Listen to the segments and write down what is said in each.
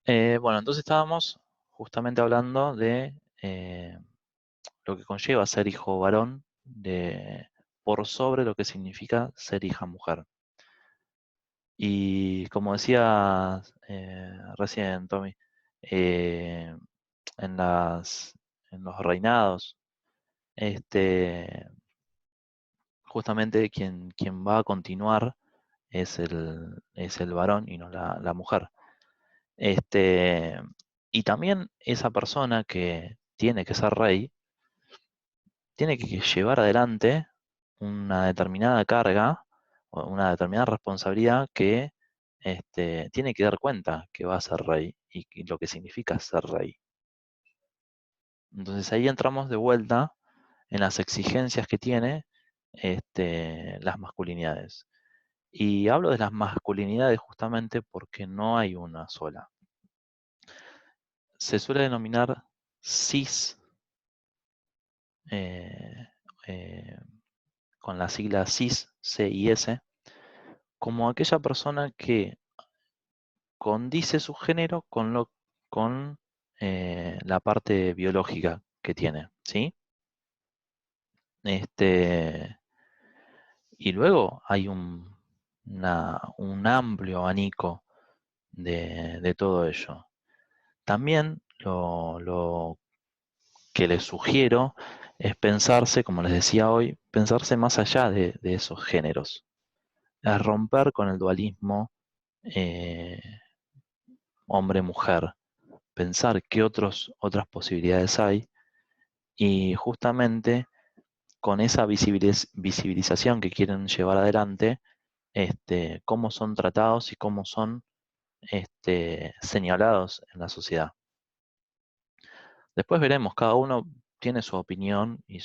Bueno, entonces estábamos justamente hablando de lo que conlleva ser hijo varón por sobre lo que significa ser hija mujer. Y como decía recién Tommy, eh, en en los reinados, este, justamente quien va a continuar es el varón y no la mujer. Este, y también esa persona que tiene que ser rey, tiene que llevar adelante una determinada carga o una determinada responsabilidad que tiene que dar cuenta que va a ser rey y lo que significa ser rey. Entonces ahí entramos de vuelta en las exigencias que tiene las masculinidades. Y hablo de las masculinidades justamente porque no hay una sola. Se suele denominar cis, eh, eh, con la sigla cis, C y S, como aquella persona que condice su género con la parte biológica que tiene, ¿sí? Este, y luego hay un amplio abanico de todo ello. También lo que les sugiero es pensarse, como les decía hoy, pensarse más allá de esos géneros, es romper con el dualismo eh, hombre-mujer, pensar qué otras posibilidades hay y justamente con esa visibilización que quieren llevar adelante, cómo son tratados y cómo son señalados en la sociedad. Después veremos, cada uno tiene su opinión y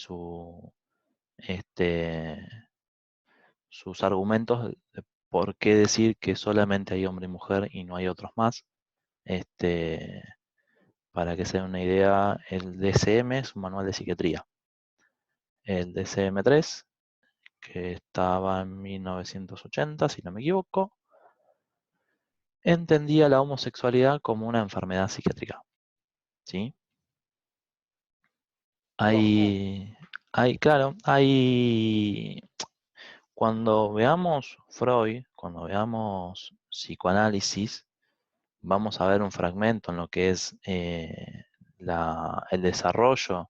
este, sus argumentos de por qué decir que solamente hay hombre y mujer y no hay otros más. Este, para que se den una idea, el DSM es un manual de psiquiatría. El DSM-3, que estaba en 1980, si no me equivoco, entendía la homosexualidad como una enfermedad psiquiátrica. ¿Sí? Ojo. Claro, cuando veamos Freud, cuando veamos psicoanálisis, vamos a ver un fragmento en lo que es el desarrollo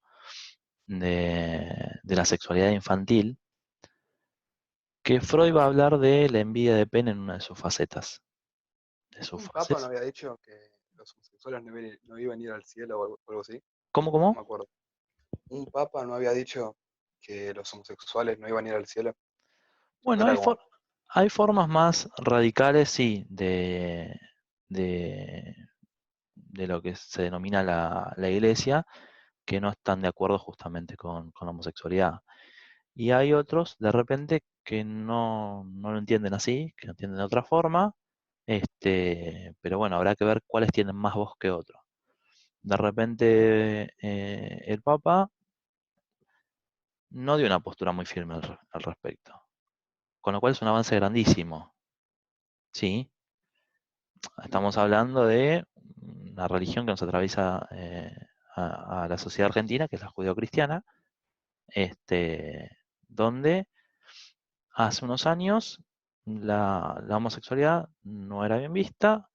de la sexualidad infantil, que Freud va a hablar de la envidia de pene en una de sus facetas. De sus Un papa no fases. había dicho que los homosexuales no iban a ir al cielo o algo así. ¿Cómo, No cómo? me acuerdo. Un papa no había dicho que los homosexuales no iban a ir al cielo. No Bueno, era como, hay formas más radicales, sí, de, de lo que se denomina la iglesia, que no están de acuerdo justamente con la homosexualidad. Y hay otros, de repente, que no lo entienden así, que lo entienden de otra forma, pero bueno, habrá que ver cuáles tienen más voz que otros. De repente, el Papa no dio una postura muy firme al respecto, con lo cual es un avance grandísimo, ¿sí? Estamos hablando de una religión que nos atraviesa a la sociedad argentina, que es la judeocristiana, donde hace unos años la homosexualidad no era bien vista.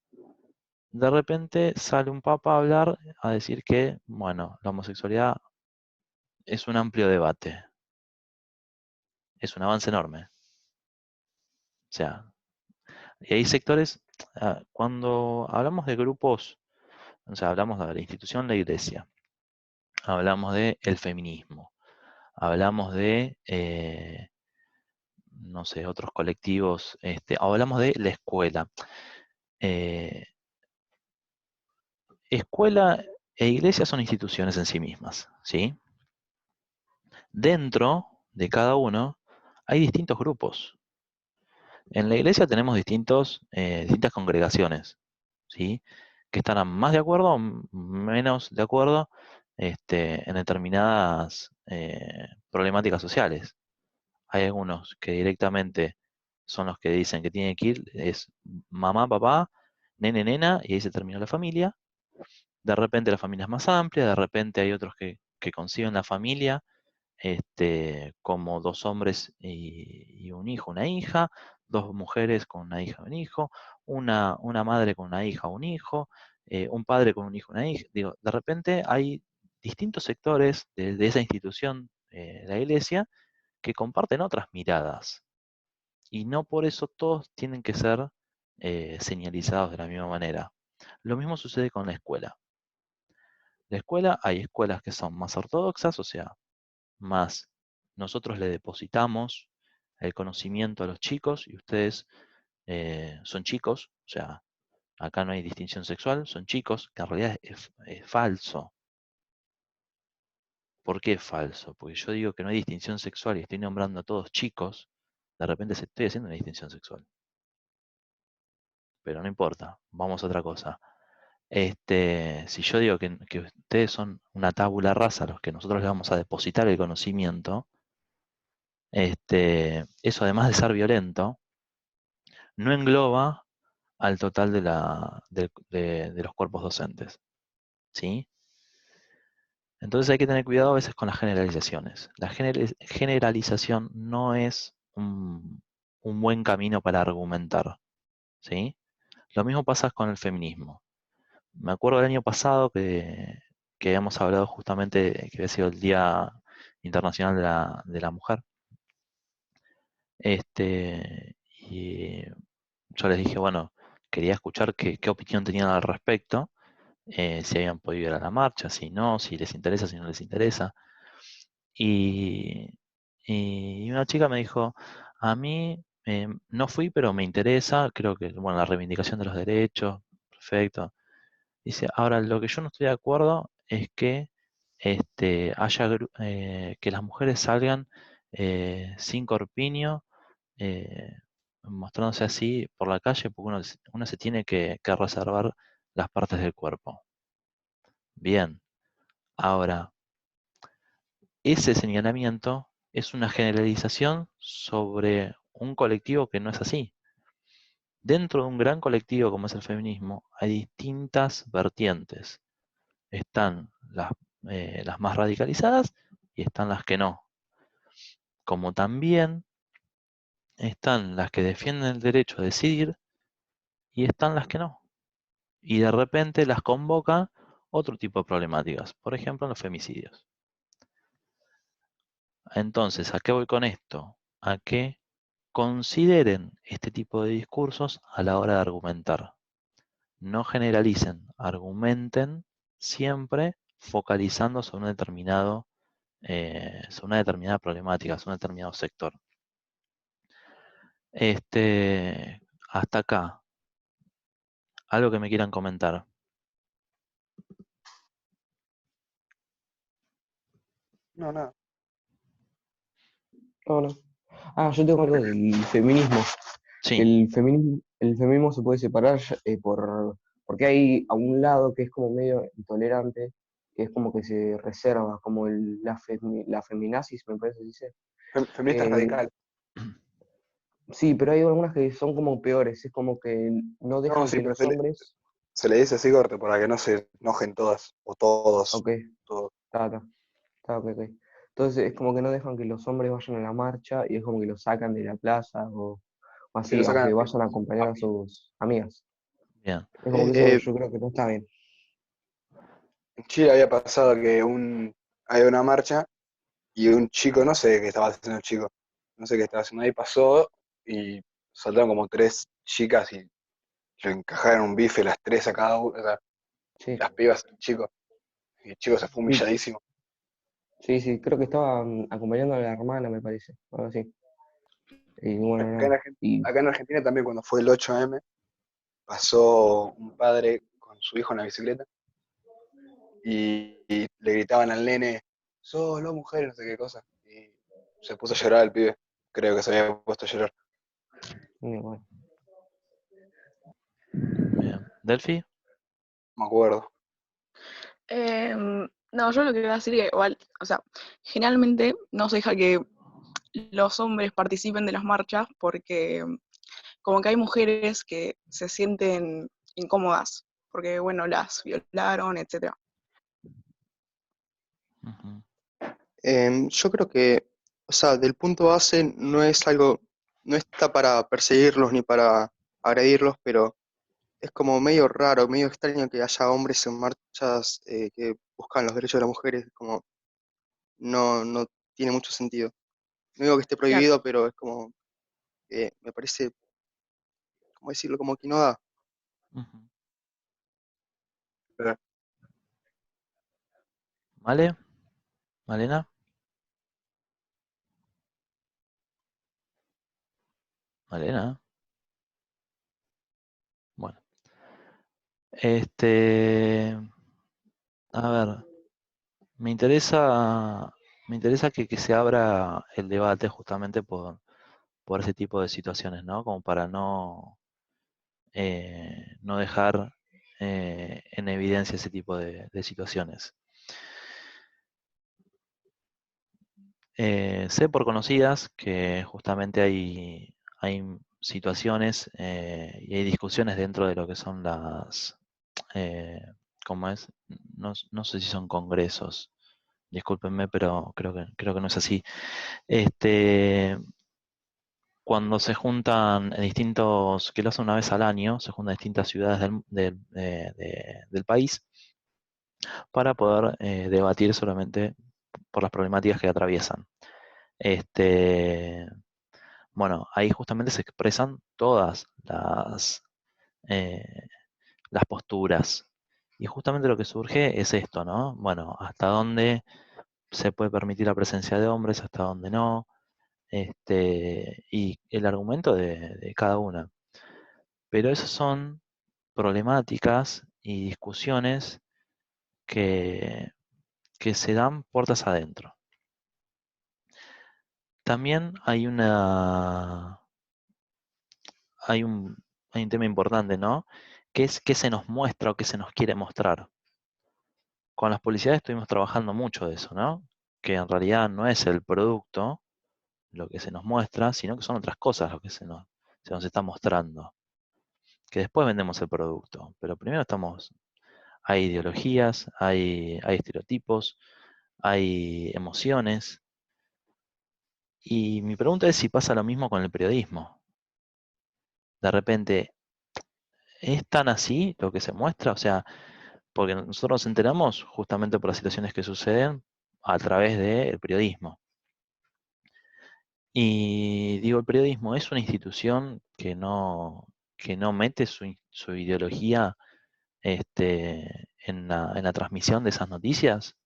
De repente sale un papa a hablar, a decir que, bueno, la homosexualidad es un amplio debate, es un avance enorme. O sea, y hay sectores, cuando hablamos de grupos, o sea, hablamos de la institución, la iglesia, hablamos del feminismo, hablamos de, no sé, otros colectivos, hablamos de la escuela. Eh, Escuela e iglesia son instituciones en sí mismas, ¿sí? Dentro de cada uno hay distintos grupos. En la iglesia tenemos distintas congregaciones, ¿sí? Que estarán más de acuerdo o menos de acuerdo en determinadas problemáticas sociales. Hay algunos que directamente son los que dicen que tiene que ir, es mamá, papá, nene, nena, y ahí se terminó la familia. De repente la familia es más amplia, de repente hay otros que conciben la familia como dos hombres y un hijo, una hija, dos mujeres con una hija y un hijo, una madre con una hija o un hijo, un padre con un hijo y una hija. Digo, de repente hay distintos sectores de esa institución, la iglesia, que comparten otras miradas. Y no por eso todos tienen que ser señalizados de la misma manera. Lo mismo sucede con la escuela. La escuela, hay escuelas que son más ortodoxas, o sea, más nosotros le depositamos el conocimiento a los chicos y ustedes son chicos, o sea, acá no hay distinción sexual, son chicos, que en realidad es falso. ¿Por qué es falso? Porque yo digo que no hay distinción sexual y estoy nombrando a todos chicos, de repente se estoy haciendo una distinción sexual. Pero no importa, vamos a otra cosa. Si yo digo que ustedes son una tabula rasa a los que nosotros le vamos a depositar el conocimiento, eso además de ser violento, no engloba al total de los cuerpos docentes, ¿sí? Entonces hay que tener cuidado a veces con las generalizaciones. La generalización no es un buen camino para argumentar, ¿sí? Lo mismo pasa con el feminismo. Me acuerdo del año pasado que habíamos hablado justamente que había sido el Día Internacional de la Mujer. Y yo les dije, bueno, quería escuchar qué opinión tenían al respecto, si habían podido ir a la marcha, si no, si les interesa, si no les interesa. Y, y una chica me dijo, a mí no fui, pero me interesa, creo que, bueno, la reivindicación de los derechos, perfecto. Dice, ahora lo que yo no estoy de acuerdo es que que las mujeres salgan sin corpiño, eh, mostrándose así por la calle, porque uno se tiene que reservar las partes del cuerpo. Bien, ahora, ese señalamiento es una generalización sobre un colectivo que no es así. Dentro de un gran colectivo como es el feminismo, hay distintas vertientes. Están las más radicalizadas y están las que no. Como también están las que defienden el derecho a decidir y están las que no. Y de repente las convoca otro tipo de problemáticas, por ejemplo, los femicidios. Entonces, ¿a qué voy con esto? A que consideren este tipo de discursos a la hora de argumentar. No generalicen, argumenten siempre focalizando sobre una determinada problemática, sobre un determinado sector. Hasta acá, algo que me quieran comentar. No, nada. No, no. Yo tengo algo del feminismo. Sí, El feminismo se puede separar porque hay a un lado que es como medio intolerante, que es como que se reserva, como la feminazis, me parece que se dice. Feminista Que, radical. sí, pero hay algunas que son como peores, es como que no No, dejan sí, que pero los hombres, se le dice así corte para que no se enojen todas o todos. ok, Todos. está, ok, ok. Entonces es como que no dejan que los hombres vayan a la marcha y es como que los sacan de la plaza o Se lo así, sacan aunque a vayan a acompañar a mí. sus amigas. bien. Es como que eso Eh, yo creo que no está bien. en Chile había pasado que había una marcha y un chico, no sé qué estaba haciendo el chico, no sé qué estaba haciendo ahí, pasó y saltaron como tres chicas y le encajaron un bife las tres a cada una, o sea, Sí, las pibas al chico, y el chico se fue sí, humilladísimo. sí, sí, creo que estaba acompañando a la hermana, me parece, algo así. Y bueno, Acá en, nada. Y acá en Argentina también cuando fue el 8M, pasó un padre con su hijo en la bicicleta y le gritaban al nene, solo mujer, no sé qué cosa. Y se puso a llorar el pibe, creo que se había puesto a llorar, bueno, Bien. Delphi, no me acuerdo. No, yo lo que iba a decir que igual, o sea, generalmente no se deja que los hombres participen de las marchas porque como que hay mujeres que se sienten incómodas, porque bueno, las violaron, etcétera. Ujú. Yo creo que, o sea, del punto base no es algo, no está para perseguirlos ni para agredirlos, pero es como medio raro, medio extraño que haya hombres en marchas que buscan los derechos de las mujeres, como no tiene mucho sentido. No digo que esté Claro, prohibido, pero es como, me parece, ¿cómo decirlo? Como que no da. Ujú. Eh, ¿Vale? ¿Malena? ¿Malena? Bueno. A ver, me interesa que se abra el debate justamente por ese tipo de situaciones, ¿no? Como para no dejar en evidencia ese tipo de situaciones. Sé por conocidas que justamente hay situaciones y hay discusiones dentro de lo que son eh, ¿cómo es? No sé si son congresos, discúlpenme, pero creo que no es así. Este, cuando se juntan en distintos, que lo hacen una vez al año, se juntan en distintas ciudades del país para poder debatir solamente por las problemáticas que atraviesan. Este, bueno, ahí justamente se expresan todas eh, las posturas. Y justamente lo que surge es esto, ¿no? Bueno, hasta dónde se puede permitir la presencia de hombres, hasta dónde no, y el argumento de cada una. Pero esas son problemáticas y discusiones que, que se dan puertas adentro. También hay un, hay un tema importante, ¿no? Que es qué se nos muestra o qué se nos quiere mostrar. Con las publicidades estuvimos trabajando mucho de eso, ¿no? Que en realidad no es el producto lo que se nos muestra, sino que son otras cosas lo que se nos está mostrando. Que después vendemos el producto, pero primero hay ideologías, hay estereotipos, hay emociones. Y mi pregunta es si pasa lo mismo con el periodismo. De repente, ¿es tan así lo que se muestra? O sea, porque nosotros nos enteramos justamente por las situaciones que suceden a través del periodismo. Y digo, el periodismo es una institución que no mete su ideología en la transmisión de esas noticias.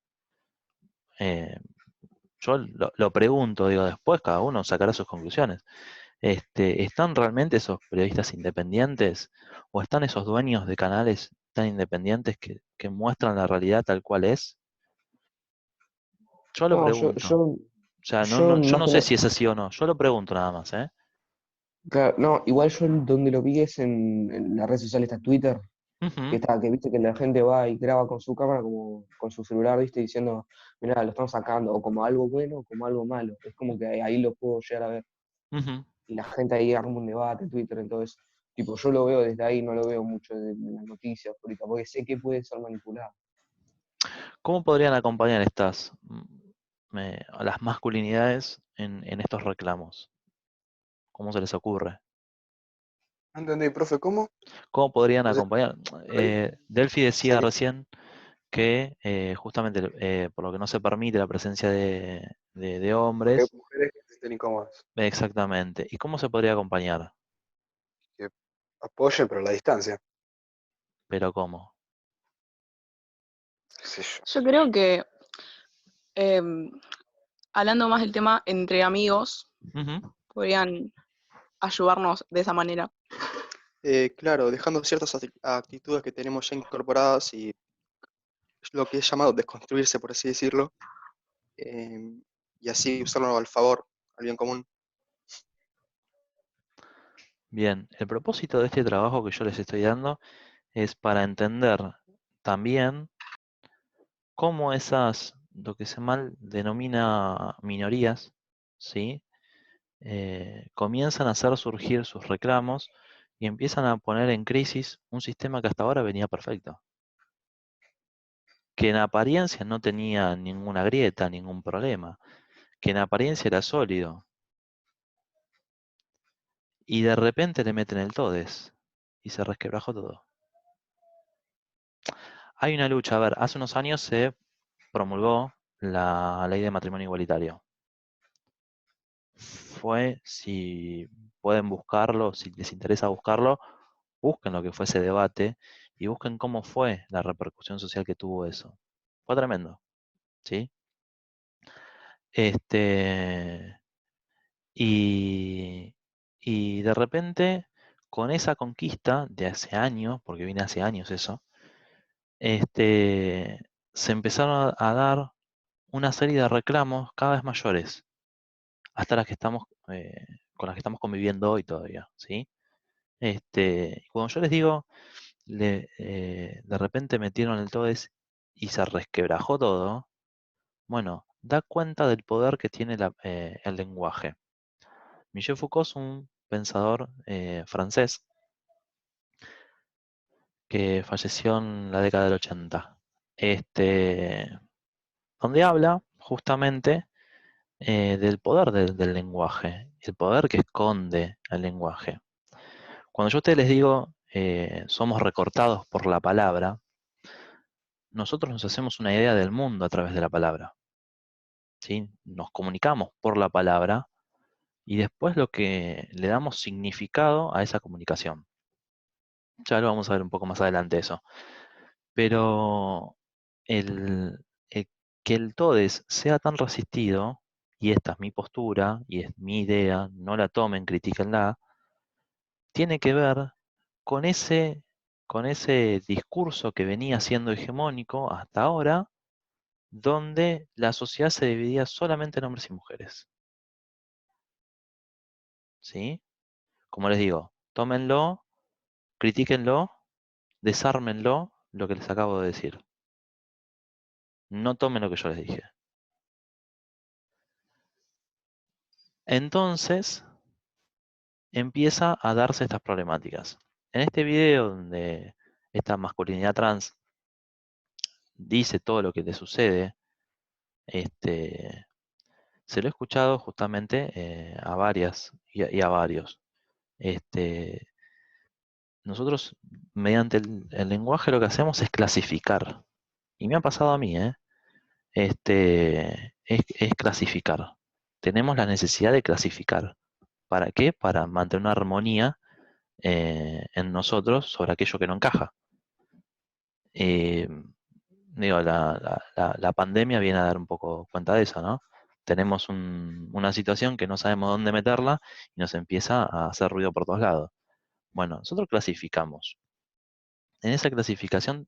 Eh, yo lo pregunto, digo, después cada uno sacará sus conclusiones. ¿Están realmente esos periodistas independientes o están esos dueños de canales tan independientes que muestran la realidad tal cual es? Yo lo No, pregunto. O sea, yo yo más no que sé nada, si es así o no. Yo lo pregunto nada más, ¿eh? claro, no, igual yo donde lo vi es en la red social esta Twitter, Ujú, que viste que la gente va y graba con su cámara como con su celular, viste, diciendo, mira, lo estamos sacando, o como algo bueno o como algo malo. Es como que ahí lo puedo llegar a ver. ujú. Y la gente ahí arma un debate en Twitter, entonces, tipo, yo lo veo desde ahí, no lo veo mucho de las noticias ahorita, porque sé que puede ser manipulado. ¿Cómo podrían acompañar a las masculinidades en estos reclamos? ¿Cómo se les ocurre? No entendí, profe, ¿cómo? ¿Cómo podrían O sea, acompañar? por ahí Delphi decía sería recién que justamente por lo que no se permite la presencia de porque hay hombres, mujeres que se sienten incómodas, exactamente. ¿Y cómo se podría acompañar? que apoyen, pero a la distancia, ¿Pero cómo? qué sé yo. Yo creo que em, hablando más del tema entre amigos, Ujú. podrían ayudarnos de esa manera. Claro, dejando ciertas actitudes que tenemos ya incorporadas y lo que es llamado desconstruirse, por así decirlo, eh, y así usarlo al favor, al bien común. Bien, el propósito de este trabajo que yo les estoy dando es para entender también cómo lo que se mal denomina minorías, ¿sí? Comienzan a hacer surgir sus reclamos y empiezan a poner en crisis un sistema que hasta ahora venía perfecto, que en apariencia no tenía ninguna grieta, ningún problema, que en apariencia era sólido, y de repente le meten el todes y se resquebrajó todo. Hay una lucha, a ver, hace unos años se promulgó la ley de matrimonio igualitario. Fue, si pueden buscarlo, si les interesa buscarlo, busquen lo que fue ese debate y busquen cómo fue la repercusión social que tuvo eso. Fue tremendo, ¿sí? Y, y de repente, con esa conquista de hace años, porque viene hace años eso, se empezaron a dar una serie de reclamos cada vez mayores, hasta las que estamos, con las que estamos conviviendo hoy todavía, ¿sí? Cuando yo les digo, de repente metieron el TODES y se resquebrajó todo, bueno, da cuenta del poder que tiene el lenguaje. Michel Foucault es un pensador francés que falleció en la década del 80, donde habla justamente del poder del lenguaje, el poder que esconde el lenguaje. Cuando yo a ustedes les digo, somos recortados por la palabra, nosotros nos hacemos una idea del mundo a través de la palabra, ¿sí? Nos comunicamos por la palabra y después lo que le damos significado a esa comunicación. Ya lo vamos a ver un poco más adelante eso. Pero el que el TODES sea tan resistido, y esta es mi postura, y es mi idea, no la tomen, critíquenla, tiene que ver con ese discurso que venía siendo hegemónico hasta ahora, donde la sociedad se dividía solamente en hombres y mujeres. ¿Sí? Como les digo, tómenlo, critíquenlo, desármenlo, lo que les acabo de decir. No tomen lo que yo les dije. Entonces, empieza a darse estas problemáticas. En este video donde esta masculinidad trans dice todo lo que le sucede, se lo he escuchado justamente a varias y a varios. Nosotros, mediante el lenguaje, lo que hacemos es clasificar. Y me ha pasado a mí, es clasificar. Tenemos la necesidad de clasificar. ¿Para qué? Para mantener una armonía en nosotros sobre aquello que no encaja. Eh, Digo, la pandemia viene a dar un poco cuenta de eso, ¿no? Tenemos una situación que no sabemos dónde meterla y nos empieza a hacer ruido por todos lados. Bueno, nosotros clasificamos. En esa clasificación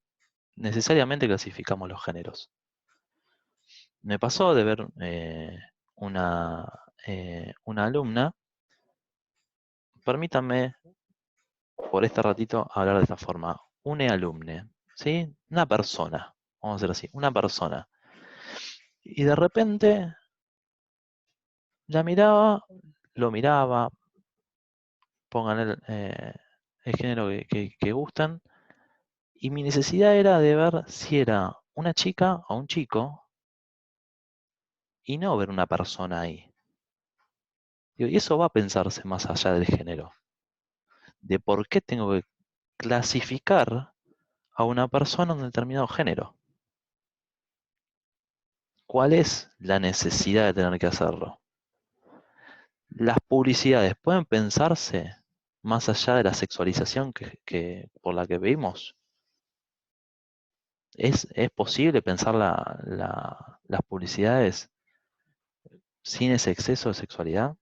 necesariamente clasificamos los géneros. Me pasó de ver una alumna, permítanme por este ratito hablar de esta forma, una alumne, ¿sí? Una persona, vamos a hacer así, una persona. Y de repente la miraba, lo miraba, pongan el género que gustan, y mi necesidad era de ver si era una chica o un chico, y no ver una persona ahí. Y eso va a pensarse más allá del género, de por qué tengo que clasificar a una persona en un determinado género. ¿Cuál es la necesidad de tener que hacerlo? Las publicidades pueden pensarse más allá de la sexualización por la que vivimos. ¿Es posible pensar las publicidades sin ese exceso de sexualidad?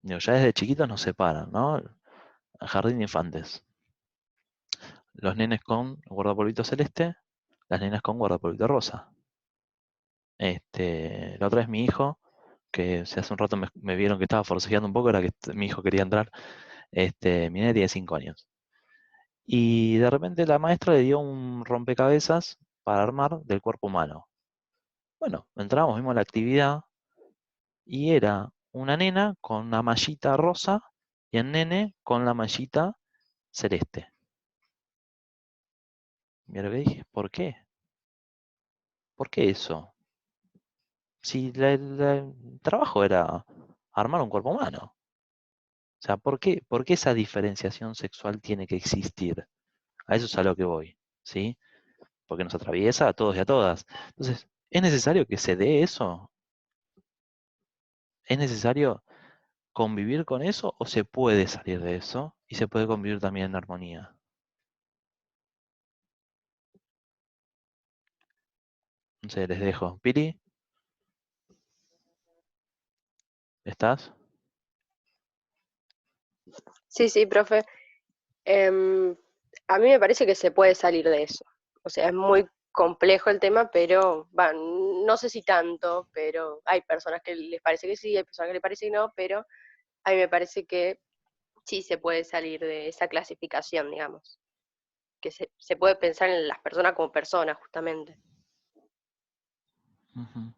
Digo, ya desde chiquitos nos separan, ¿no? Jardín de infantes. Los nenes con guardapolvito celeste, las nenas con guardapolvito rosa. La otra vez mi hijo, que hace un rato me vieron que estaba forcejeando un poco, era que mi hijo quería entrar. Mi nene tiene 5 años. Y de repente la maestra le dio un rompecabezas para armar del cuerpo humano. Bueno, entramos, vimos la actividad y era una nena con una mallita rosa y el nene con la mallita celeste. Mira lo que dije, ¿por qué? ¿Por qué eso? Si el trabajo era armar un cuerpo humano. O sea, por qué esa diferenciación sexual tiene que existir? A eso es a lo que voy, ¿sí? Porque nos atraviesa a todos y a todas. Entonces, ¿es necesario que se dé eso? ¿Es necesario convivir con eso o se puede salir de eso y se puede convivir también en armonía? No sé, les dejo. Pili, ¿estás? Sí, sí, profe. Em, a mí me parece que se puede salir de eso. O sea, es muy complejo el tema, pero no sé si tanto, pero hay personas que les parece que sí, hay personas que les parece que no, pero a mí me parece que sí se puede salir de esa clasificación, digamos, que se puede pensar en las personas como personas, justamente. Ujú.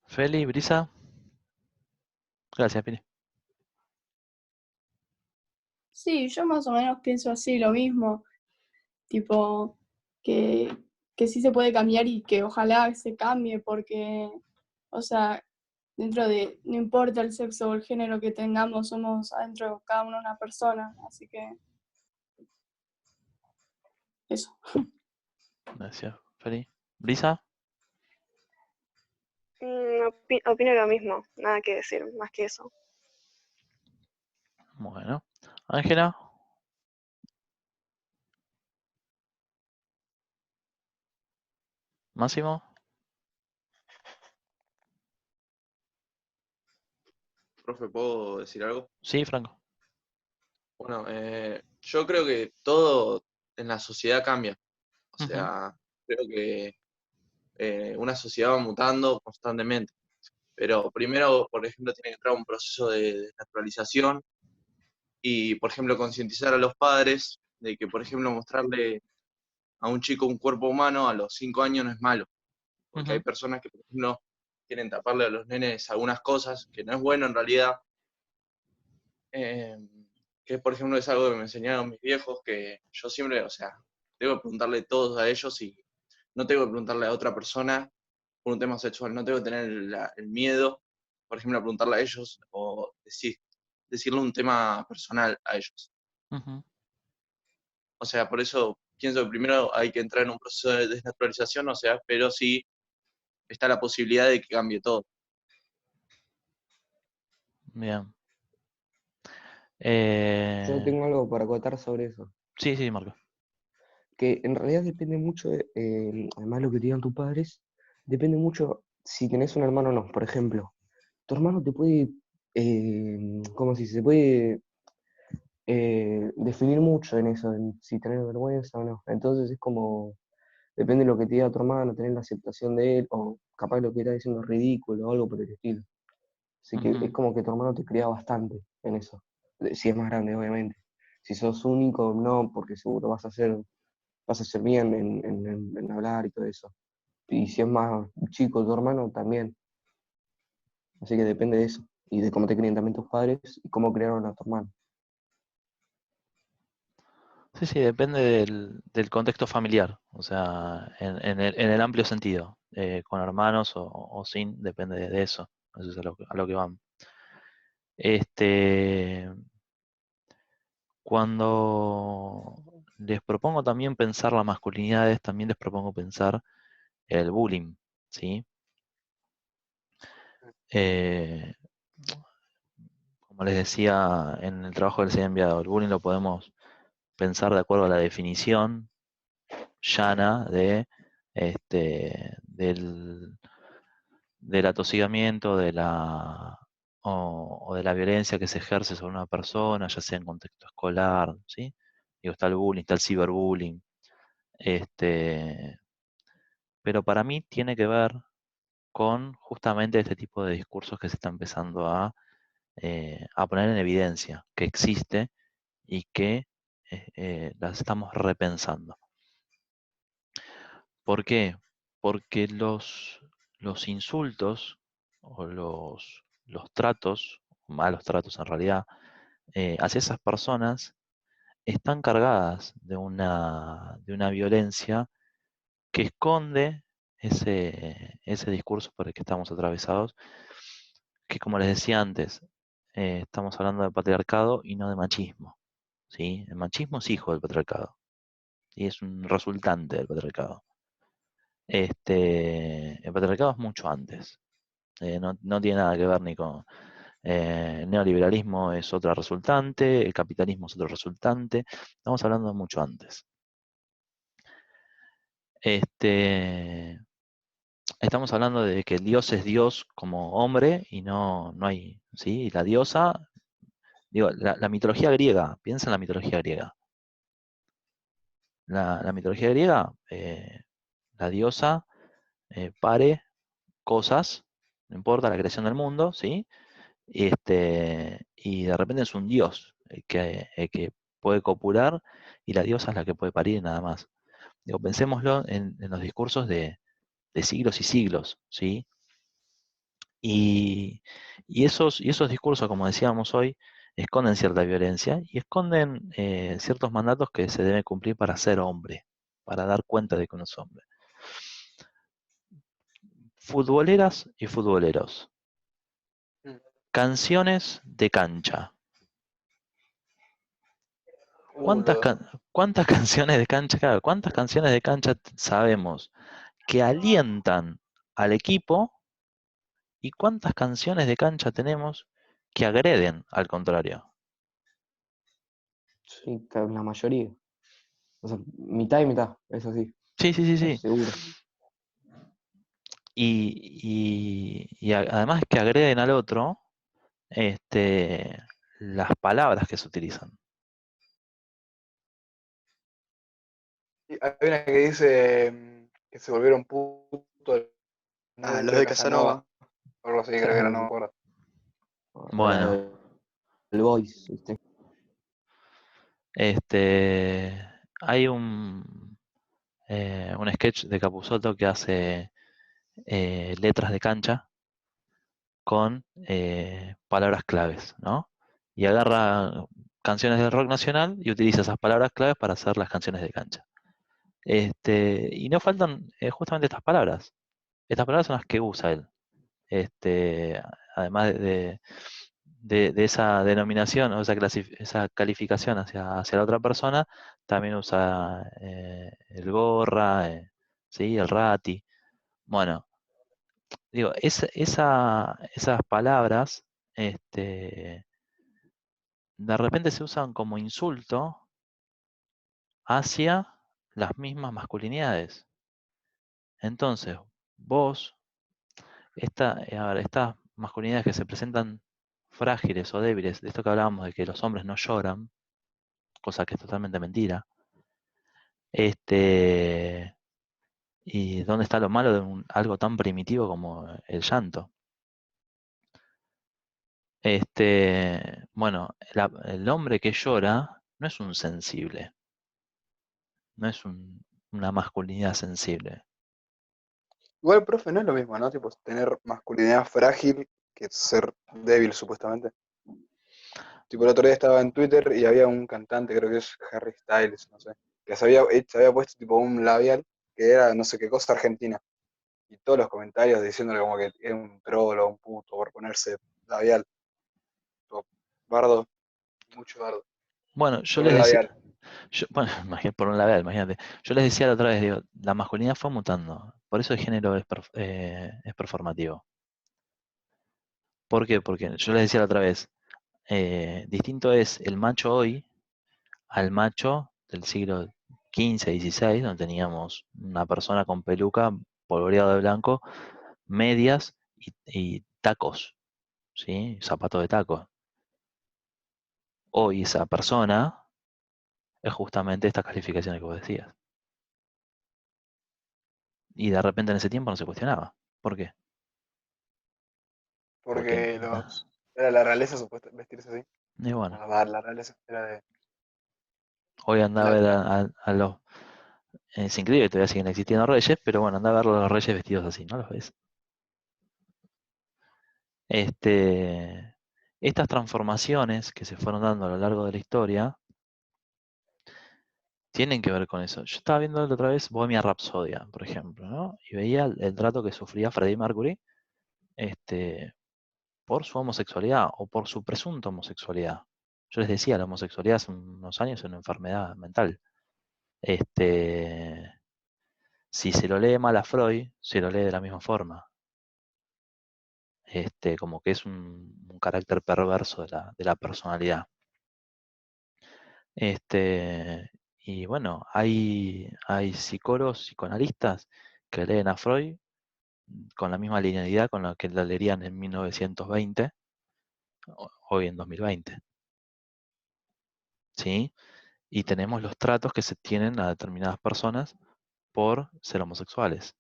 Feli, Brisa. Gracias, Pili. Sí, yo más o menos pienso así, lo mismo, tipo, que, que sí se puede cambiar y que ojalá se cambie porque, o sea, dentro de, no importa el sexo o el género que tengamos, somos adentro de cada uno una persona, así que eso. Gracias, Feli. Brisa. Opino lo mismo, nada que decir más que eso. Bueno. Ángela. Máximo. Profe, ¿puedo decir algo? Sí, Franco. Bueno, yo creo que todo en la sociedad cambia. O Ujú, sea, creo que una sociedad va mutando constantemente. Pero primero, por ejemplo, tiene que entrar un proceso de desnaturalización y, por ejemplo, concientizar a los padres de que, por ejemplo, mostrarle a un chico un cuerpo humano a los 5 años no es malo. Porque hay ujú, personas que, por ejemplo, quieren taparle a los nenes algunas cosas, que no es bueno en realidad. Eh, que por ejemplo es algo que me enseñaron mis viejos, que yo siempre, o sea, tengo que preguntarle todos a ellos y no tengo que preguntarle a otra persona por un tema sexual, no tengo que tener el miedo, por ejemplo, a preguntarle a ellos o decirle un tema personal a ellos. ujú. O sea, por eso pienso que primero hay que entrar en un proceso de desnaturalización, o sea, pero sí está la posibilidad de que cambie todo. Bien. Yo tengo algo para acotar sobre eso. Sí, sí, Marco. Que en realidad depende mucho, además lo que te digan tus padres, depende mucho si tenés un hermano o no. Por ejemplo, tu hermano te puede, como si se puede definir mucho en eso, en si tener vergüenza o no. Entonces es como, depende de lo que te diga tu hermano, tener la aceptación de él, o capaz lo que está diciendo es ridículo o algo por el estilo. Así que es Ujú, como que tu hermano te cría bastante en eso. Si es más grande, obviamente. Si sos único, no, porque seguro vas a ser bien en hablar y todo eso. Y si es más chico tu hermano, también. Así que depende de eso. Y de cómo te crían también tus padres y cómo criaron a tu hermano. Sí, sí, depende del contexto familiar, o sea, en el amplio sentido, con hermanos o sin, depende de eso, eso es a lo que van. Este, cuando les propongo también pensar las masculinidades, también les propongo pensar el bullying, ¿sí? Eh, como les decía en el trabajo del ser enviado, el bullying lo podemos pensar de acuerdo a la definición llana del atosigamiento, o de la violencia que se ejerce sobre una persona, ya sea en contexto escolar, ¿sí? Digo, está el bullying, está el ciberbullying, este, pero para mí tiene que ver con justamente este tipo de discursos que se está empezando a poner en evidencia, que existe y que las estamos repensando. ¿Por qué? Porque los insultos o los tratos malos tratos en realidad, hacia esas personas están cargadas de una violencia que esconde ese discurso por el que estamos atravesados, que como les decía antes, estamos hablando de patriarcado y no de machismo, ¿sí? El machismo es hijo del patriarcado y es un resultante del patriarcado. El patriarcado es mucho antes, no tiene nada que ver ni con... el neoliberalismo es otra resultante, el capitalismo es otro resultante, estamos hablando de mucho antes. Estamos hablando de que Dios es Dios como hombre y no hay, ¿sí? Y la diosa, digo, la mitología griega, piensa en la mitología griega. La mitología griega, la diosa pare cosas, no importa la creación del mundo, ¿sí? Y de repente es un dios el que puede copular y la diosa es la que puede parir y nada más. Digo, pensémoslo en los discursos de siglos y siglos, ¿sí? Y esos discursos, como decíamos hoy, esconden cierta violencia y esconden ciertos mandatos que se deben cumplir para ser hombre, para dar cuenta de que uno es hombre. Futboleras y futboleros. Mm. Canciones de cancha. Lo- ¿Cuántas canciones de cancha, claro, cuántas canciones de cancha sabemos que alientan al equipo y cuántas canciones de cancha tenemos que agreden al contrario? Sí, la mayoría. O sea, mitad y mitad, eso sí, Sí, sí, sí, sí. seguro. Y además que agreden al otro, las palabras que se utilizan. y hay una que dice que se volvieron putos Ah, los los de de Casanova. Casanova. O algo así, creo que era, no me acuerdo. O la Bueno, del Boys, ¿viste? hay un sketch de Capusotto que hace letras de cancha con palabras claves, ¿no? Y agarra canciones del rock nacional y utiliza esas palabras claves para hacer las canciones de cancha. Y no faltan justamente estas palabras. Estas palabras son las que usa él. Además de esa denominación o esa calificación hacia la otra persona, también usa el gorra, ¿sí? El rati. Bueno, digo, esas palabras de repente se usan como insulto hacia las mismas masculinidades. Entonces, vos, a ver, estas masculinidades que se presentan frágiles o débiles, de esto que hablábamos de que los hombres no lloran, cosa que es totalmente mentira, y dónde está lo malo de algo tan primitivo como el llanto. Bueno, el hombre que llora no es un sensible, no es una masculinidad sensible. Igual, profe, no es lo mismo, ¿no? Tipo, tener masculinidad frágil que ser débil, supuestamente. Tipo, el otro día estaba en Twitter y había un cantante, creo que es Harry Styles, no sé, que se había puesto tipo un labial que era no sé qué cosa argentina. Y todos los comentarios diciéndole como que es un trolo, un puto por ponerse labial. Tipo, bardo, mucho bardo. Bueno, yo Por les un decía, labial. bueno, por un lado, imagínate, yo les decía la otra vez, digo, la masculinidad fue mutando, por eso el género es performativo. ¿Por qué? Porque yo les decía la otra vez, distinto es el macho hoy al macho del siglo XV, XVI, donde teníamos una persona con peluca, polvoreado de blanco, medias y tacos, ¿sí? Zapatos de taco. Hoy esa persona es justamente estas calificaciones que vos decías. Y de repente en ese tiempo no se cuestionaba. ¿Por qué? Porque, Porque era la realeza supuesta vestirse así. y bueno, La realeza era de hoy anda a ver plata. a los... Es increíble que todavía siguen existiendo reyes, pero bueno, anda a ver a los reyes vestidos así, ¿no los ves? Estas transformaciones que se fueron dando a lo largo de la historia tienen que ver con eso. Yo estaba viendo la otra vez Bohemia Rhapsodia, por ejemplo, ¿no? Y veía el trato que sufría Freddie Mercury por su homosexualidad o por su presunta homosexualidad. Yo les decía, la homosexualidad hace unos años es una enfermedad mental. Si se lo lee mal a Freud, se lo lee de la misma forma. Como que es un carácter perverso de la personalidad. Y bueno, hay psicólogos, psicoanalistas que leen a Freud con la misma linealidad con la que la leerían en 1920, hoy en 2020. ¿Sí? Y tenemos los tratos que se tienen a determinadas personas por ser homosexuales.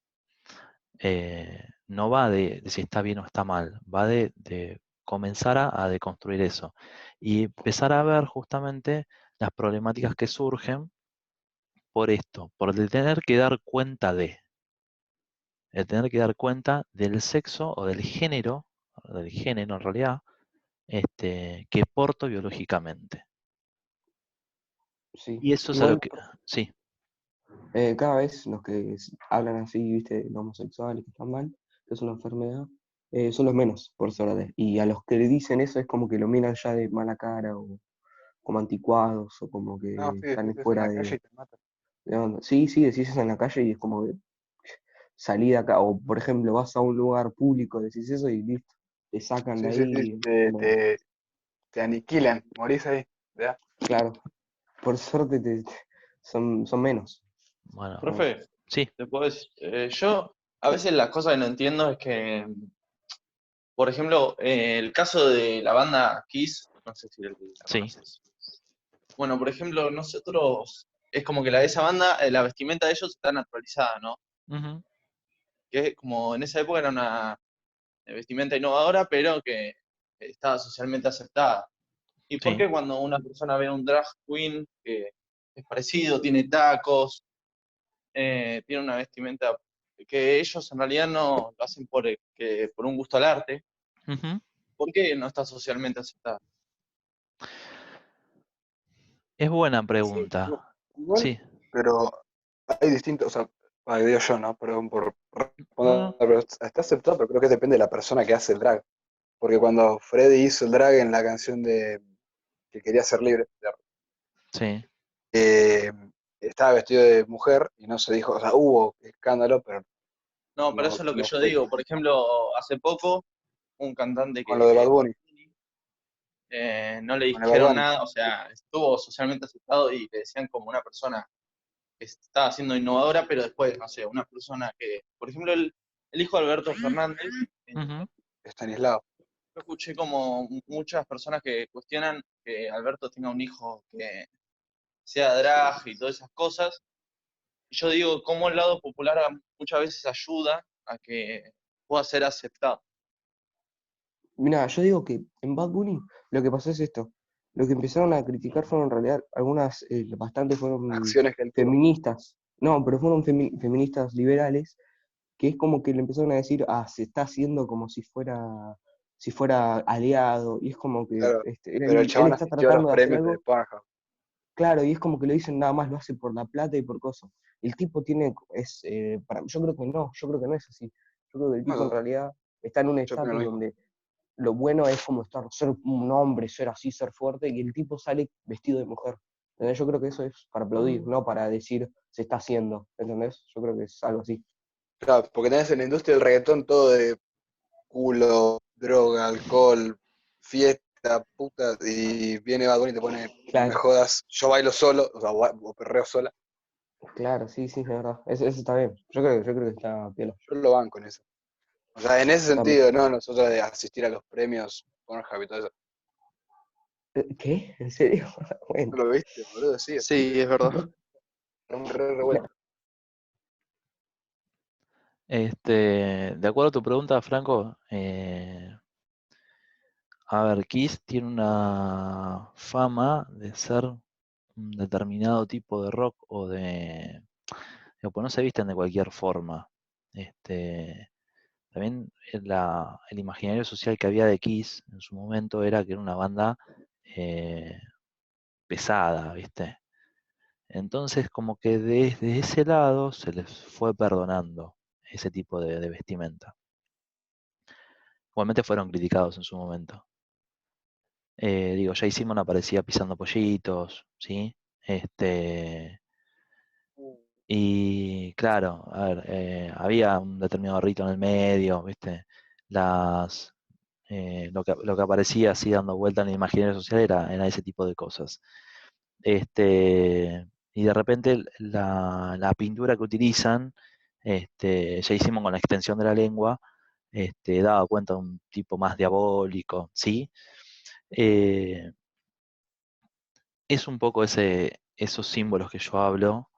No va de si está bien o está mal, va de comenzar a deconstruir eso y empezar a ver justamente las problemáticas que surgen por esto, por el tener que dar cuenta el tener que dar cuenta del sexo o del género en realidad, que porto biológicamente. Sí. Y eso es Igual, algo que, sí, cada vez los que hablan así, viste, de homosexuales que están mal, que es una enfermedad, son los menos, por suerte. Y a los que le dicen eso es como que lo miran ya de mala cara o como anticuados o como No, que sí, están decís eso en fuera la calle y te matan. de onda. Sí, sí, decís eso en la calle y es como que salí de acá. O por ejemplo, vas a un lugar público, decís eso y listo, te sacan de Sí, sí, sí, ahí. Como, te aniquilan, morís ahí. ¿Ya? claro, por suerte son menos. bueno, Son menos. Profe, sí, después, yo a veces las cosas que no entiendo es que, por ejemplo, el caso de la banda Kiss, no sé si la sí, conoces. Bueno, por ejemplo, nosotros, es como que la de esa banda, la vestimenta de ellos está naturalizada, ¿no? ujú, Que como en esa época era una vestimenta innovadora, pero que estaba socialmente aceptada. ¿Y por sí. qué cuando una persona ve un drag queen que es parecido, tiene tacos, tiene una vestimenta que ellos en realidad no lo hacen por un gusto al arte? Ujú. ¿Por qué no está socialmente aceptada? Es buena Sí, pregunta. igual, Sí. pero hay distintos, o sea, digo yo, ¿no? Perdón por responder, No, pero está aceptado, pero creo que depende de la persona que hace el drag. Porque cuando Freddy hizo el drag en la canción de que quería ser libre, sí. eh, estaba vestido de mujer y no se dijo, o sea, hubo escándalo, pero No, pero no, eso es lo que no yo fue digo. Por ejemplo, hace poco, un cantante con lo de Bad Bunny, no le con el Bad dijeron Bunny. nada, o sea, estuvo socialmente aceptado y le decían como una persona que estaba siendo innovadora, pero después, no sé, una persona que, por ejemplo, el hijo de Alberto Fernández, Ujú. Estanislao. yo escuché como muchas personas que cuestionan que Alberto tenga un hijo que sea drag y todas esas cosas. Y yo digo, cómo el lado popular muchas veces ayuda a que pueda ser aceptado. Mira, yo digo que en Bad Bunny lo que pasó es esto. Lo que empezaron a criticar fueron en realidad algunas, bastante fueron Acciones que él tuvo. feministas. No, pero fueron feministas liberales, que es como que le empezaron a decir, se está haciendo como si fuera aliado, y es como que Claro, pero el él chabón está asistió a los tratando de hacer premios de algo, Pornhub. claro, y es como que lo dicen nada más, lo hace por la plata y por cosas. El tipo yo creo que no es así. Yo creo que el tipo en No, realidad está en un yo opino lo estatus mismo. donde lo bueno es como ser un hombre, ser así, ser fuerte, y el tipo sale vestido de mujer. ¿Entendés? Yo creo que eso es para aplaudir, no para decir se está haciendo, ¿entendés? Yo creo que es algo así. Claro, porque tenés en la industria del reggaetón todo de culo, droga, alcohol, fiesta, puta, y viene Bad Bunny y te pone, no me Claro, jodas, yo bailo solo, o sea, o perreo sola, claro, sí, sí, es verdad. Eso está bien. Yo creo que está piola. yo lo banco en eso. O sea, en ese También. sentido, no nosotros de asistir a los premios Pornhub y todo eso. ¿Qué? ¿En serio? Bueno. ¿No lo viste, boludo? Sí, así, Sí, es verdad. re revuelto. De acuerdo a tu pregunta, Franco, a ver, Kiss tiene una fama de ser un determinado tipo de rock pues no se visten de cualquier forma. también el imaginario social que había de Kiss en su momento era que era una banda pesada, ¿viste? Entonces, como que desde ese lado se les fue perdonando ese tipo de vestimenta. Igualmente fueron criticados en su momento. Digo, Jay Simon aparecía pisando pollitos, ¿sí? Y claro, a ver, había un determinado rito en el medio, ¿viste? Lo que aparecía así dando vuelta en el imaginario social era ese tipo de cosas. Y de repente la pintura que utilizan, ya hicimos con la extensión de la lengua, daba cuenta de un tipo más diabólico, ¿sí? Eh, es un poco esos símbolos que yo hablo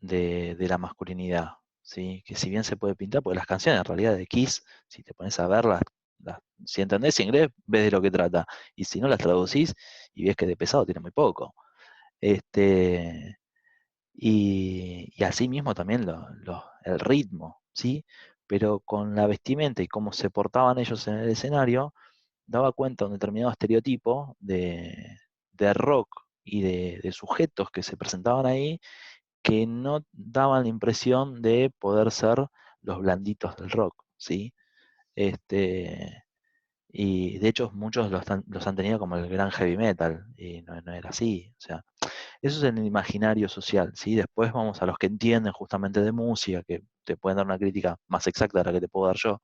de la masculinidad, ¿sí? Que si bien se puede pintar, porque las canciones en realidad de Kiss, si te pones a verlas, si entendés inglés, ves de lo que trata, y si no las traducís y ves que de pesado tiene muy poco. Y así mismo también el ritmo, ¿sí? Pero con la vestimenta y cómo se portaban ellos en el escenario, daba cuenta de un determinado estereotipo de rock y de sujetos que se presentaban ahí que no daban la impresión de poder ser los blanditos del rock, ¿sí? Y de hecho muchos los han tenido como el gran heavy metal, y no era así, o sea, eso es en el imaginario social, ¿sí? Después vamos a los que entienden justamente de música, que te pueden dar una crítica más exacta de la que te puedo dar yo,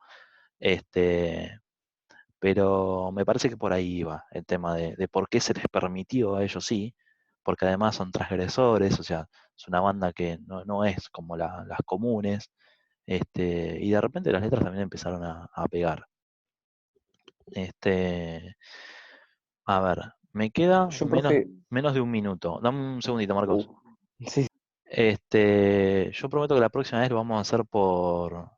pero me parece que por ahí iba el tema de por qué se les permitió a ellos sí, porque además son transgresores, o sea, es una banda que no es como las comunes, y de repente las letras también empezaron a pegar. A ver, me queda Yo, profe, menos de un minuto. Dame un segundito, Marcos. sí, Yo prometo que la próxima vez lo vamos a hacer por